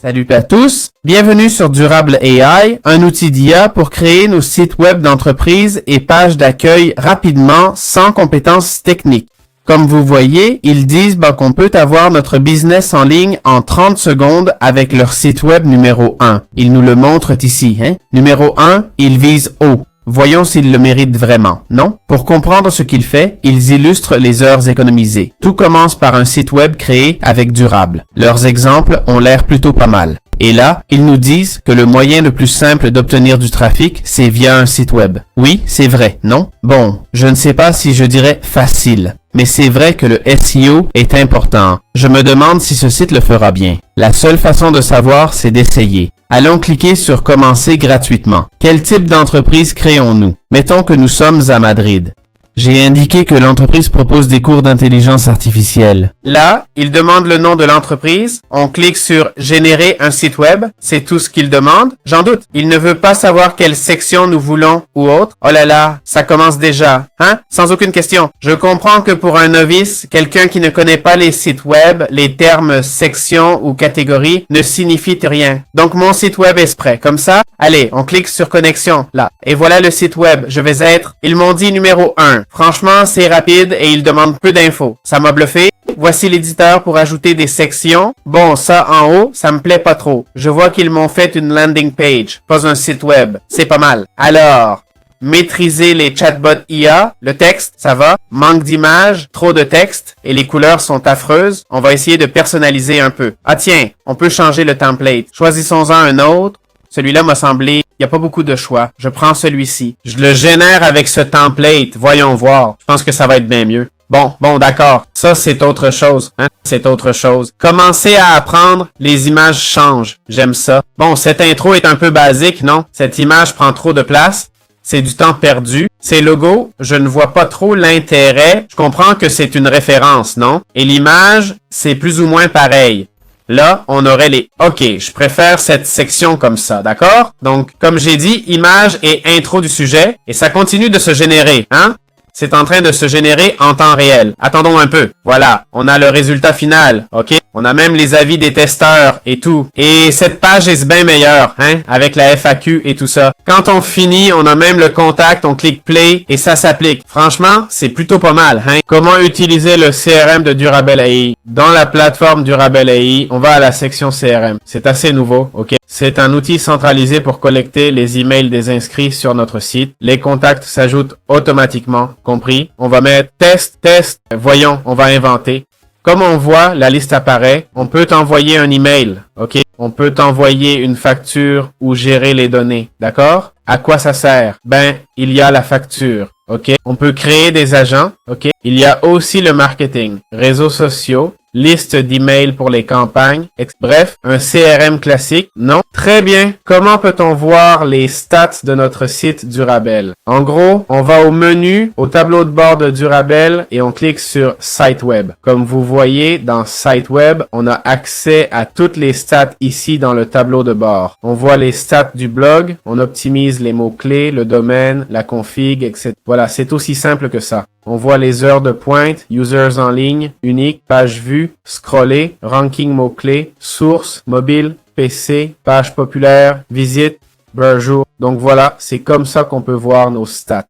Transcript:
Salut à tous, bienvenue sur Durable AI, un outil d'IA pour créer nos sites web d'entreprise et pages d'accueil rapidement sans compétences techniques. Comme vous voyez, ils disent qu'on peut avoir notre business en ligne en 30 secondes avec leur site web numéro 1. Ils nous le montrent ici. Numéro 1, ils visent haut. Voyons s'il le mérite vraiment, non? Pour comprendre ce qu'il fait, ils illustrent les heures économisées. Tout commence par un site web créé avec Durable. Leurs exemples ont l'air plutôt pas mal. Et là, ils nous disent que le moyen le plus simple d'obtenir du trafic, c'est via un site web. Oui, c'est vrai, non? Bon, je ne sais pas si je dirais facile, mais c'est vrai que le SEO est important. Je me demande si ce site le fera bien. La seule façon de savoir, c'est d'essayer. Allons cliquer sur Commencer gratuitement. Quel type d'entreprise créons-nous? Mettons que nous sommes à Madrid. J'ai indiqué que l'entreprise propose des cours d'intelligence artificielle. Là, il demande le nom de l'entreprise. On clique sur Générer un site web. C'est tout ce qu'il demande. J'en doute. Il ne veut pas savoir quelle section nous voulons ou autre. Oh là là, ça commence déjà. Sans aucune question. Je comprends que pour un novice, quelqu'un qui ne connaît pas les sites web, les termes section ou catégorie ne signifient rien. Donc mon site web est prêt. Comme ça, allez, on clique sur Connexion, là. Et voilà le site web. Je vais être, ils m'ont dit numéro 1. Franchement, c'est rapide et il demande peu d'infos. Ça m'a bluffé. Voici l'éditeur pour ajouter des sections. Bon, ça en haut, ça me plaît pas trop. Je vois qu'ils m'ont fait une landing page, pas un site web. C'est pas mal. Alors, maîtriser les chatbots IA, le texte, ça va. Manque d'image, trop de texte et les couleurs sont affreuses. On va essayer de personnaliser un peu. Ah tiens, on peut changer le template. Choisissons-en un autre. Celui-là m'a semblé, il n'y a pas beaucoup de choix. Je prends celui-ci. Je le génère avec ce template. Voyons voir. Je pense que ça va être bien mieux. Bon, d'accord. Ça, c'est autre chose. C'est autre chose. Commencez à apprendre, les images changent. J'aime ça. Bon, cette intro est un peu basique, non? Cette image prend trop de place. C'est du temps perdu. Ces logos, je ne vois pas trop l'intérêt. Je comprends que c'est une référence, non? Et l'image, c'est plus ou moins pareil. Là, on aurait les « OK, je préfère cette section comme ça, d'accord? » Donc, comme j'ai dit, image et intro du sujet, et ça continue de se générer, C'est en train de se générer en temps réel. Attendons un peu. Voilà, on a le résultat final, OK? On a même les avis des testeurs et tout. Et cette page est bien meilleure, avec la FAQ et tout ça. Quand on finit, on a même le contact, on clique play et ça s'applique. Franchement, c'est plutôt pas mal, Comment utiliser le CRM de Durable AI? Dans la plateforme Durable AI, on va à la section CRM. C'est assez nouveau, OK? C'est un outil centralisé pour collecter les emails des inscrits sur notre site. Les contacts s'ajoutent automatiquement, compris? On va mettre test. Voyons, on va inventer. Comme on voit, la liste apparaît. On peut t'envoyer un email, OK? On peut t'envoyer une facture ou gérer les données, d'accord? À quoi ça sert? Il y a la facture, OK? On peut créer des agents, OK? Il y a aussi le marketing, réseaux sociaux, liste d'emails pour les campagnes, bref, un CRM classique, non? Très bien. Comment peut-on voir les stats de notre site Durable? En gros, on va au menu, au tableau de bord de Durable et on clique sur Site Web. Comme vous voyez, dans Site Web, on a accès à toutes les stats ici dans le tableau de bord. On voit les stats du blog, on optimise les mots-clés, le domaine, la config, etc. Voilà, c'est aussi simple que ça. On voit les heures de pointe, users en ligne, unique, page vue, scroller, ranking mots-clés, source, mobile, PC, page populaire, visite, jour. Donc voilà, c'est comme ça qu'on peut voir nos stats.